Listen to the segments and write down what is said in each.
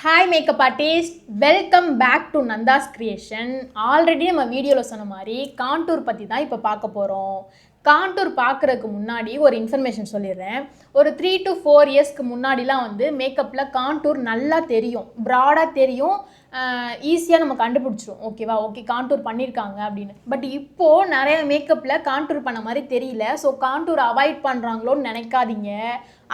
Hi makeup artist, welcome back to Nanda's Creation. Already நம்ம வீடியோவில் சொன்ன மாதிரி காண்டூர் பற்றி தான் இப்போ பார்க்க போகிறோம். காண்டூர் பார்க்குறதுக்கு முன்னாடி ஒரு இன்ஃபர்மேஷன் சொல்லிடுறேன். ஒரு 3 to 4 இயர்ஸ்க்கு முன்னாடிலாம் மேக்கப்பில் காண்டூர் நல்லா தெரியும், ப்ராடாக தெரியும், ஈஸியாக நம்ம கண்டுபிடிச்சிரும். ஓகேவா, ஓகே காண்டூர் பண்ணியிருக்காங்க அப்படின்னு. பட் இப்போது நிறைய மேக்கப்பில் காண்டூர் பண்ண மாதிரி தெரியல. ஸோ காண்டூர் அவாய்ட் பண்ணுறாங்களோன்னு நினைக்காதீங்க.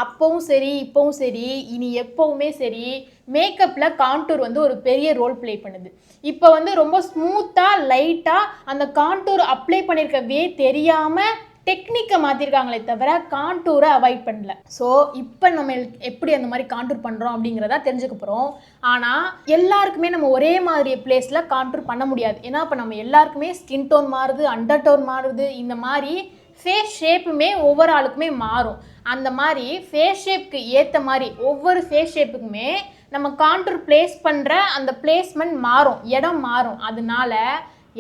அப்பவும் சரி இப்போவும் சரி இனி எப்போவுமே சரி மேக்கப்பில் காண்டூர் ஒரு பெரிய ரோல் ப்ளே பண்ணுது. இப்போ ரொம்ப ஸ்மூத்தாக லைட்டாக அந்த காண்டூர் அப்ளை பண்ணியிருக்கவே தெரியாமல் டெக்னிக்கை மாற்றிருக்காங்களே தவிர காண்டூரை அவாய்ட் பண்ணல. ஸோ இப்போ நம்ம எப்படி அந்த மாதிரி காண்டூர் பண்ணுறோம் அப்படிங்கிறத தெரிஞ்சுக்க போகிறோம். ஆனால் எல்லாருக்குமே நம்ம ஒரே மாதிரி பிளேஸில் காண்டூர் பண்ண முடியாது. ஏன்னா இப்போ நம்ம எல்லாருக்குமே ஸ்கின் டோன் மாறுது, அண்டர் டோன் மாறுது, இந்த மாதிரி ஃபேஸ் ஷேப்புமே ஒவ்வொரு ஆளுக்குமே மாறும். அந்த மாதிரி ஃபேஸ் ஷேப்புக்கு ஏற்ற மாதிரி ஒவ்வொரு ஃபேஸ் ஷேப்புக்குமே நம்ம காண்டூர் பிளேஸ் பண்ணுற அந்த பிளேஸ்மெண்ட் மாறும், இடம் மாறும். அதனால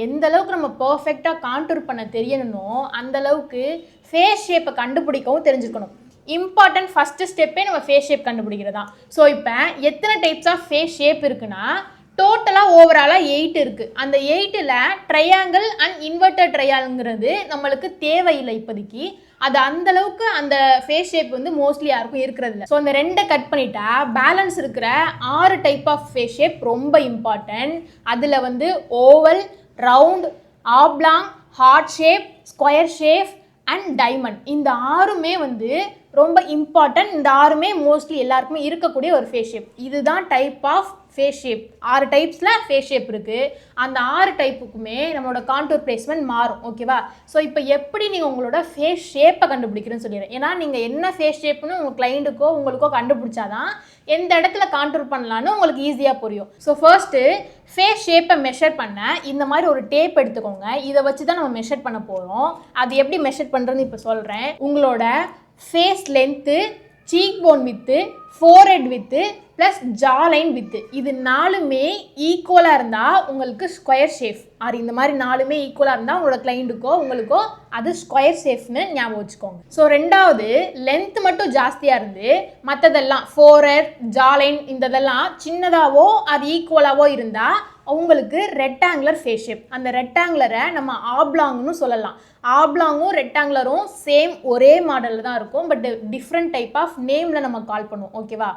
எந்த அளவுக்கு நம்ம பர்ஃபெக்டாக காண்டூர் பண்ண தெரியணுமோ அந்தளவுக்கு ஃபேஸ் ஷேப்பை கண்டுபிடிக்கவும் தெரிஞ்சுக்கணும். இம்பார்ட்டன்ட் ஃபஸ்ட்டு ஸ்டெப்பே நம்ம ஃபேஸ் ஷேப் கண்டுபிடிக்கிறதா. ஸோ இப்போ எத்தனை டைப்ஸ் ஆஃப் ஃபேஸ் ஷேப் இருக்குன்னா டோட்டலாக ஓவராலாக 8 இருக்குது. அந்த 8ல் ட்ரையாங்கிள் அண்ட் இன்வெர்டட் ட்ரையாங்கிள்ங்கிறது நம்மளுக்கு தேவையில்லை இப்போதைக்கு. அது அந்தளவுக்கு அந்த ஃபேஸ் ஷேப் மோஸ்ட்லி யாருக்கும் இருக்கிறது இல்லை. ஸோ அந்த 2 கட் பண்ணிட்டா பேலன்ஸ் இருக்கிற 6 டைப் ஆஃப் ஃபேஸ் ஷேப் ரொம்ப இம்பார்ட்டன்ட். அதில் oval, round, oblong, heart shape, square shape and diamond, இந்த 6மே ரொம்ப இம்பார்ட்டன்ட். இந்த 6மே மோஸ்ட்லி எல்லாருக்குமே இருக்கக்கூடிய ஒரு ஃபேஸ் ஷேப். இதுதான் டைப் ஆஃப் ஃபேஸ் ஷேப். 6 டைப்ஸில் ஃபேஸ் ஷேப் இருக்குது. அந்த 6 டைப்புக்குமே நம்மளோட காண்டூர் பிளேஸ்மெண்ட் மாறும். ஓகேவா. ஸோ இப்போ எப்படி நீங்கள் உங்களோட ஃபேஸ் ஷேப்பை கண்டுபிடிக்கிறேன்னு சொல்லிடுறேன். ஏன்னா நீங்கள் என்ன ஃபேஸ் ஷேப்னு உங்கள் கிளைண்ட்டுக்கோ உங்களுக்கோ கண்டுபிடிச்சாதான் எந்த இடத்துல காண்டூர் பண்ணலான்னு உங்களுக்கு ஈஸியாக புரியும். ஸோ ஃபர்ஸ்ட்டு ஃபேஸ் ஷேப்பை மெஷர் பண்ண இந்த மாதிரி ஒரு டேப் எடுத்துக்கோங்க. இதை வச்சு தான் நம்ம மெஷர் பண்ண போகிறோம். அது எப்படி மெஷர் பண்ணுறதுன்னு இப்போ சொல்கிறேன். உங்களோட face length, seek phone with, forehead with plus Jha line with, இது 4மே ஈக்குவலாக இருந்தால் உங்களுக்கு ஸ்கொயர் ஷேப். இந்த மாதிரி 4மே ஈக்குவலாக இருந்தால் உங்களோட கிளைண்ட்டுக்கோ உங்களுக்கோ அது ஸ்கொயர் ஷேப்னு ஞாபகம் வச்சுக்கோங்க. ஸோ ரெண்டாவது, லென்த் மட்டும் ஜாஸ்தியாக இருந்து மற்றதெல்லாம் ஃபோர்ஹெட், ஜா லைன் இதெல்லாம் சின்னதாகவோ அது ஈக்குவலாகவோ இருந்தால் அவங்களுக்கு ரெக்டாங்குலர் ஃபேஸ் ஷேப். அந்த ரெக்டாங்குலரை நம்ம ஆப்லாங்னு சொல்லலாம். ஆப்லாங்கும் ரெக்டாங்குலரும் சேம் ஒரே மாடலில் தான் இருக்கும். பட் டிஃப்ரெண்ட் டைப் ஆஃப் நேமில் நம்ம கால் பண்ணுவோம். ஓகேவா.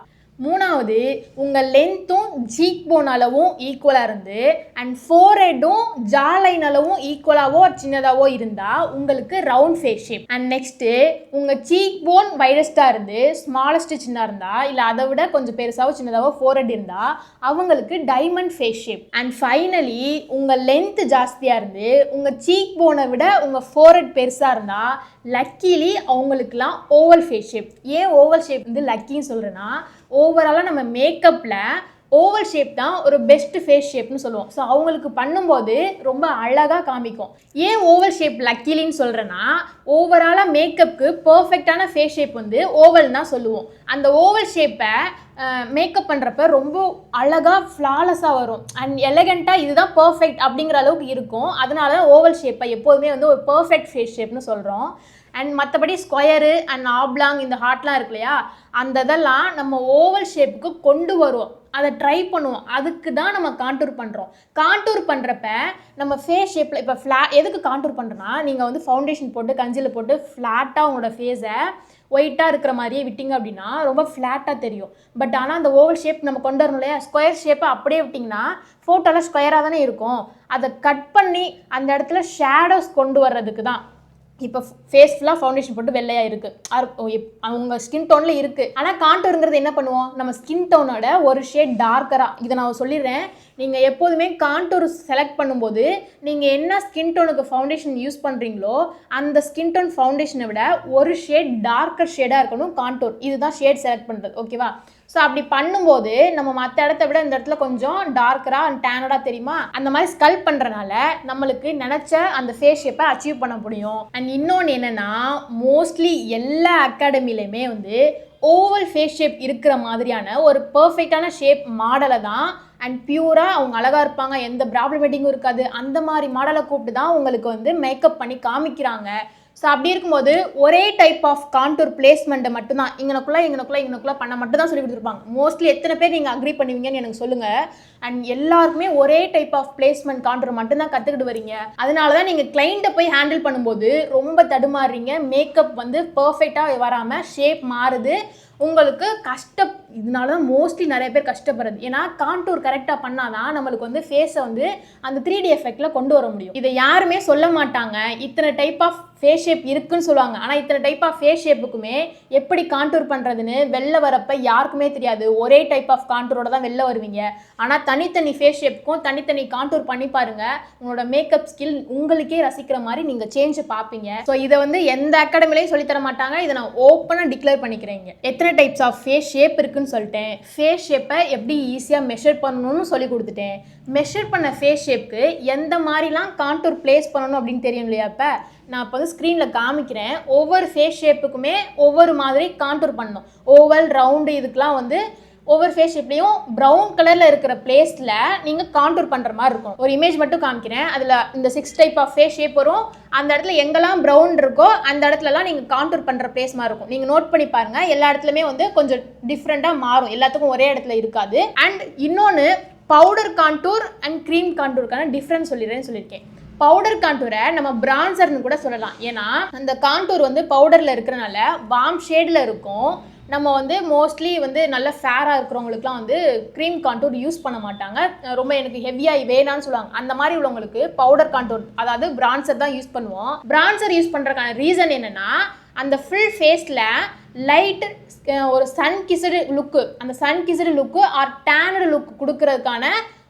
மூணாவது, உங்கள் லென்த்தும் சீக் போன் அளவும் ஈக்குவலாக இருந்து அண்ட் ஃபோர்ஹெட்டும் ஜா லைன் அளவும் ஈக்குவலாகவோ சின்னதாகவோ இருந்தால் உங்களுக்கு round face shape. And next, உங்கள் சீக் போன் வைடஸ்ட்டாக இருந்து ஸ்மாலஸ்ட்டு சின்னதாக இருந்தால் இல்லை அதை விட கொஞ்சம் பெருசாகவோ சின்னதாகவோ ஃபோர்ஹெட் இருந்தால் அவங்களுக்கு diamond face shape. And finally, உங்கள் லென்த்து ஜாஸ்தியாக இருந்து உங்கள் சீக் போனை விட உங்கள் ஃபோர்ஹெட் பெருசாக இருந்தால் லக்கிலி அவங்களுக்குலாம் ஓவல் ஃபேஸ் ஷேப். ஏன் ஓவல் ஷேப் லக்கின்னு சொல்கிறேன்னா, ஓவராலாக நம்ம மேக்கப்பில் ஓவல் ஷேப் தான் ஒரு பெஸ்ட் ஃபேஸ் ஷேப்னு சொல்லுவோம். ஸோ அவங்களுக்கு பண்ணும்போது ரொம்ப அழகாக காமிக்கும். ஏன் ஓவல் ஷேப் லக்கிலின்னு சொல்கிறேன்னா, ஓவராலாக மேக்கப்புக்கு பர்ஃபெக்டான ஃபேஸ் ஷேப் ஓவல் தான் சொல்லுவோம். அந்த ஓவல் ஷேப்பை மேக்கப் பண்ணுறப்ப ரொம்ப அழகாக ஃப்ளாலஸாக வரும் அண்ட் எலகண்ட்டாக இதுதான் பர்ஃபெக்ட் அப்படிங்கிற அளவுக்கு இருக்கும். அதனால தான் ஓவல் ஷேப்பை எப்போதுமே ஒரு பர்ஃபெக்ட் ஃபேஸ் ஷேப்னு சொல்கிறோம். அண்ட் மற்றபடி ஸ்கொயரு அண்ட் ஆப்லாங் இந்த ஹார்ட்லாம் இருக்கு இல்லையா, அந்த இதெல்லாம் நம்ம ஓவல் ஷேப்புக்கு கொண்டு வருவோம், அதை ட்ரை பண்ணுவோம். அதுக்கு தான் நம்ம காண்டூர் பண்ணுறோம். காண்டூர் பண்ணுறப்ப நம்ம ஃபேஸ் ஷேப்பில் இப்போ எதுக்கு காண்டூர் பண்ணுறோன்னா, நீங்கள் ஃபவுண்டேஷன் போட்டு கஞ்சியில் போட்டு ஃப்ளாட்டாக உங்களோட ஃபேஸை ஒயிட்டாக இருக்கிற மாதிரியே விட்டிங்க அப்படின்னா ரொம்ப ஃப்ளாட்டாக தெரியும். பட் ஆனால் அந்த ஓவல் ஷேப் நம்ம கொண்டு வரணும் இல்லையா, ஸ்கொயர் ஷேப்பை அப்படியே விட்டிங்கன்னா ஃபோட்டோலாம் ஸ்கொயராக தானே இருக்கும். அதை கட் பண்ணி அந்த இடத்துல ஷேடோஸ் கொண்டு வர்றதுக்கு தான். இப்போ ஃபேஸ் ஃபுல்லாக ஃபவுண்டேஷன் போட்டு வெள்ளையாக இருக்குது, அவங்க ஸ்கின் டோனில் இருக்குது. ஆனால் காண்டூருங்கிறது என்ன பண்ணுவோம், நம்ம ஸ்கின் டோனோட ஒரு ஷேட் டார்க்கராக. இதை நான் சொல்லிடுறேன். நீங்கள் எப்போதுமே காண்டூர் செலக்ட் பண்ணும்போது நீங்கள் என்ன ஸ்கின் டோனுக்கு ஃபவுண்டேஷன் யூஸ் பண்ணுறீங்களோ அந்த ஸ்கின் டோன் ஃபவுண்டேஷனை விட ஒரு ஷேட் டார்க்கர் ஷேடாக இருக்கணும் காண்டூர். இதுதான் ஷேட் செலக்ட் பண்ணுறது. ஓகேவா. ஸோ அப்படி பண்ணும்போது நம்ம மற்ற இடத்த விட இந்த இடத்துல கொஞ்சம் டார்க்கராக அண்ட் டேனடாக தெரியுமா, அந்த மாதிரி ஸ்கல்ப் பண்ணுறனால நம்மளுக்கு நினச்ச அந்த ஃபேஸ் ஷேப்பை அச்சீவ் பண்ண முடியும். அண்ட் இன்னொன்று என்னென்னா, மோஸ்ட்லி எல்லா அகாடமிலையுமே ஓவல் ஃபேஸ் ஷேப் இருக்கிற மாதிரியான ஒரு பர்ஃபெக்டான ஷேப் மாடலை தான் அண்ட் பியூராக அவங்க அழகாக இருப்பாங்க, எந்த ப்ராப்ளமேட்டிங்கும் இருக்காது, அந்த மாதிரி மாடலை கூப்பிட்டு தான் உங்களுக்கு மேக்கப் பண்ணி காமிக்கிறாங்க. ஸோ அப்படி இருக்கும்போது ஒரே டைப் ஆஃப் கான்டூர் பிளேஸ்மெண்ட்டை மட்டும்தான் இங்கனக்குள்ள பண்ண மட்டும் தான் சொல்லி கொடுத்துருப்பாங்க. மோஸ்ட்லி எத்தனை பேர் நீங்கள் அக்ரி பண்ணுவீங்கன்னு எனக்கு சொல்லுங்கள். அண்ட் எல்லாருக்குமே ஒரே டைப் ஆஃப் பிளேஸ்மெண்ட் கான்டூர் மட்டும்தான் கற்றுக்கிட்டு வரீங்க. அதனால தான் நீங்கள் கிளைண்ட்டை போய் ஹேண்டில் பண்ணும்போது ரொம்ப தடுமாறுறீங்க. மேக்கப் வந்து பர்ஃபெக்டாக வராமல் ஷேப் மாறுது. உங்களுக்கு இதனால தான் மோஸ்ட்லி நிறைய பேர் கஷ்டப்படுறது. ஏன்னா கான்டூர் கரெக்டாக பண்ணாதான் நம்மளுக்கு வந்து ஃபேஸை வந்து அந்த 3D எஃபெக்டில் கொண்டு வர முடியும். இதை யாருமே சொல்ல மாட்டாங்க. இத்தனை டைப் ஆஃப் ஃபேஸ் ஷேப் இருக்குன்னு சொல்லுவாங்க. ஆனால் இத்தனை டைப் ஆஃப் ஃபேஸ் ஷேப்புக்குமே எப்படி கான்டூர் பண்ணுறதுன்னு வெளில வரப்போ யாருக்குமே தெரியாது. ஒரே டைப் ஆஃப் கான்டூரோட தான் வெளில வருவீங்க. ஆனால் தனித்தனி ஃபேஸ் ஷேப்புக்கும் தனித்தனி கான்டூர் பண்ணி பாருங்கள். உங்களோட மேக்கப் ஸ்கில் உங்களுக்கே ரசிக்கிற மாதிரி நீங்கள் சேஞ்சு பார்ப்பீங்க. ஸோ இதை வந்து எந்த அகாடமிலையும் சொல்லித்தர மாட்டாங்க. இதை நான் ஓப்பனாக டிக்ளேர் பண்ணிக்கிறேங்க. எத்தனை டைப்ஸ் ஆஃப் ஃபேஸ் ஷேப் இருக்குன்னு சொல்லிட்டேன். ஃபேஸ் ஷேப்பை எப்படி ஈஸியாக மெஷர் பண்ணணும்னு சொல்லி கொடுத்துட்டேன். மெஷர் பண்ண ஃபேஸ் ஷேப்புக்கு எந்த மாதிரிலாம் கான்டூர் பிளேஸ் பண்ணணும் அப்படின்னு தெரியும் இல்லையா? இப்போ நான் இப்போ வந்து ஸ்க்ரீனில் காமிக்கிறேன். ஒவ்வொரு ஃபேஸ் ஷேப்புக்குமே ஒவ்வொரு மாதிரி கான்டூர் பண்ணணும். ஓவல், ரவுண்டு, இதுக்கெலாம் வந்து ஒவ்வொரு ஃபேஸ் ஷேப்லேயும் ப்ரௌன் கலரில் இருக்கிற பிளேஸில் நீங்கள் கான்டூர் பண்ணுற மாதிரி இருக்கும். ஒரு இமேஜ் மட்டும் காமிக்கிறேன். அதில் இந்த 6 டைப் ஆஃப் ஃபேஸ் ஷேப் வரும். அந்த இடத்துல எங்கெல்லாம் ப்ரௌன் இருக்கோ அந்த இடத்துலலாம் நீங்கள் கான்டூர் பண்ணுற பிளேஸ் மாதிரி இருக்கும். நீங்கள் நோட் பண்ணி பாருங்கள். எல்லா இடத்துலையுமே வந்து கொஞ்சம் டிஃப்ரெண்ட்டாக மாறும். எல்லாத்துக்கும் ஒரே இடத்துல இருக்காது. அண்ட் இன்னொன்று, பவுடர் கான்டூர் அண்ட் க்ரீம் கான்டூருக்கான டிஃப்ரென்ஸ் சொல்லியிருக்கேன். பவுடர் கான்டூரை நம்ம பிரான்சர்னு கூட சொல்லலாம். ஏன்னா அந்த கான்டூர் வந்து பவுடரில் இருக்கிறனால வார்ம் ஷேடில் இருக்கும். நம்ம வந்து மோஸ்ட்லி வந்து நல்ல ஃபேராக இருக்கிறவங்களுக்குலாம் வந்து க்ரீம் கான்டூர் யூஸ் பண்ண மாட்டாங்க. ரொம்ப எனக்கு ஹெவியாக வேணான்னு சொல்லுவாங்க. அந்த மாதிரி உள்ளவங்களுக்கு பவுடர் கான்டூர், அதாவது பிரான்சர் தான் யூஸ் பண்ணுவோம். பிரான்சர் யூஸ் பண்ணுறதுக்கான ரீசன் என்னென்னா, அந்த ஃபுல் ஃபேஸில் லைட் ஒரு சன் கிஸ்டு லுக்கு, அந்த சன் கிஸ்டு லுக்கு ஆர் டேனடு லுக் கொடுக்கறதுக்கான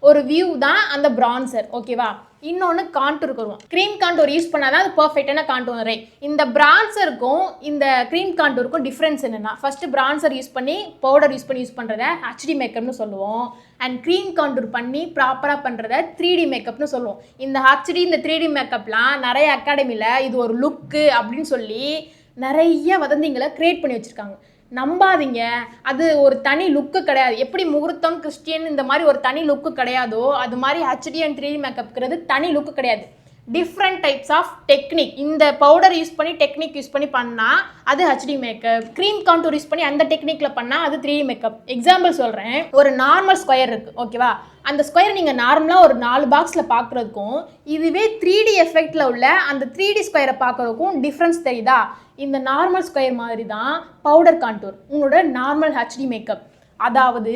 ஒரு வியூ தான் அந்த பிரான்சர். ஓகேவா? இன்னொன்று கான்டூருக்கு வருவோம். க்ரீம் கான்டூர் யூஸ் பண்ணாதான் அது பர்ஃபெக்டான கான்டூர். இந்த பிரான்சருக்கும் இந்த க்ரீம் கான்டூருக்கும் டிஃப்ரென்ஸ் என்னென்னா, ஃபஸ்ட்டு பிரான்சர் யூஸ் பண்ணி பவுடர் யூஸ் பண்ணுறத HD மேக்கப்னு சொல்லுவோம். அண்ட் க்ரீம் கான்டூர் பண்ணி ப்ராப்பராக பண்ணுறத 3D மேக்கப்னு சொல்லுவோம். இந்த HD, இந்த 3D மேக்கப்லாம் நிறைய அகாடமியில் இது ஒரு லுக்கு அப்படின்னு சொல்லி நிறைய வதந்திங்களை க்ரியேட் பண்ணி வச்சுருக்காங்க. நம்பாதீங்க. அது ஒரு தனி லுக்கு கிடையாது. எப்படி முகூர்த்தம், கிறிஸ்டியன் இந்த மாதிரி ஒரு தனி லுக்கு கிடையாதோ அது மாதிரி HD அண்ட் 3D மேக்கப்ங்கிறது தனி லுக்கு கிடையாது. Different types of technique. இந்த பவுடர் யூஸ் பண்ணி டெக்னிக் யூஸ் பண்ணி பண்ணால் அது HD makeup. Cream contour use பண்ணி அந்த டெக்னிக்கில் பண்ணால் அது 3D மேக்கப். எக்ஸாம்பிள் சொல்கிறேன். ஒரு நார்மல் ஸ்கொயர் இருக்குது. ஓகேவா? அந்த ஸ்கொயர் நீங்கள் நார்மலாக ஒரு 4 பாக்ஸில் பார்க்குறதுக்கும் இதுவே 3D எஃபெக்டில் உள்ள அந்த 3D ஸ்கொயரை பார்க்குறதுக்கும் டிஃப்ரென்ஸ் தெரியுதா? இந்த நார்மல் ஸ்கொயர் மாதிரி தான் பவுடர் கான்டூர், உங்களோட நார்மல் HD மேக்கப். அதாவது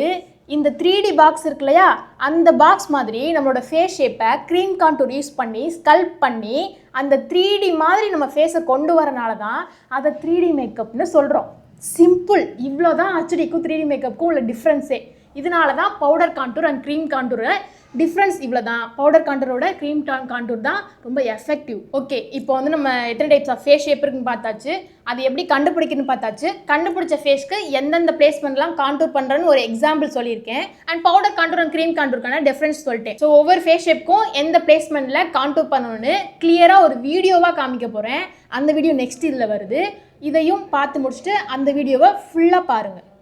இந்த 3D பாக்ஸ் இருக்கு இல்லையா, அந்த பாக்ஸ் மாதிரி நம்மளோட ஃபேஸ் ஷேப்பை க்ரீம் கான்டூர் யூஸ் பண்ணி ஸ்கல்ப் பண்ணி அந்த 3D மாதிரி நம்ம ஃபேஸை கொண்டு வரனால தான் அதை 3D மேக்கப்னு சொல்கிறோம். சிம்பிள். இவ்வளோ தான் HDக்கும் 3D மேக்கப்புக்கும் உள்ள டிஃப்ரென்ஸே. இதனால தான் பவுடர் கான்டூர் அண்ட் க்ரீம் கான்டூரை டிஃப்ரென்ஸ் இவ்வளோ தான். பவுடர் கான்டூரோட க்ரீம் கான்டூர் தான் ரொம்ப எஃபெக்டிவ். ஓகே, இப்போ வந்து நம்ம எத்தனை டைப்ஸ் ஆஃப் ஃபேஸ் ஷேப் இருக்குன்னு பார்த்தாச்சு. அது எப்படி கண்டுபிடிக்கணும்னு பார்த்தாச்சு. கண்டுபிடிச்ச ஃபேஸ்க்கு எந்தெந்த பிளேஸ்மெண்ட்லாம் கான்டூர் பண்ணுறேன்னு ஒரு எக்ஸாம்பிள் சொல்லியிருக்கேன். And powder contour and cream கான்டூருக்கான டிஃப்ரென்ஸ் சொல்லிட்டேன். ஸோ ஒவ்வொரு ஃபேஸ் ஷேப்புக்கும் எந்த பிளேஸ்மெண்ட்டில் கான்டூர் பண்ணணும்னு கிளியராக ஒரு வீடியோவாக காமிக்க போகிறேன். அந்த வீடியோ நெக்ஸ்ட் இதில் வருது. இதையும் பார்த்து முடிச்சுட்டு அந்த வீடியோவை ஃபுல்லாக பாருங்கள்.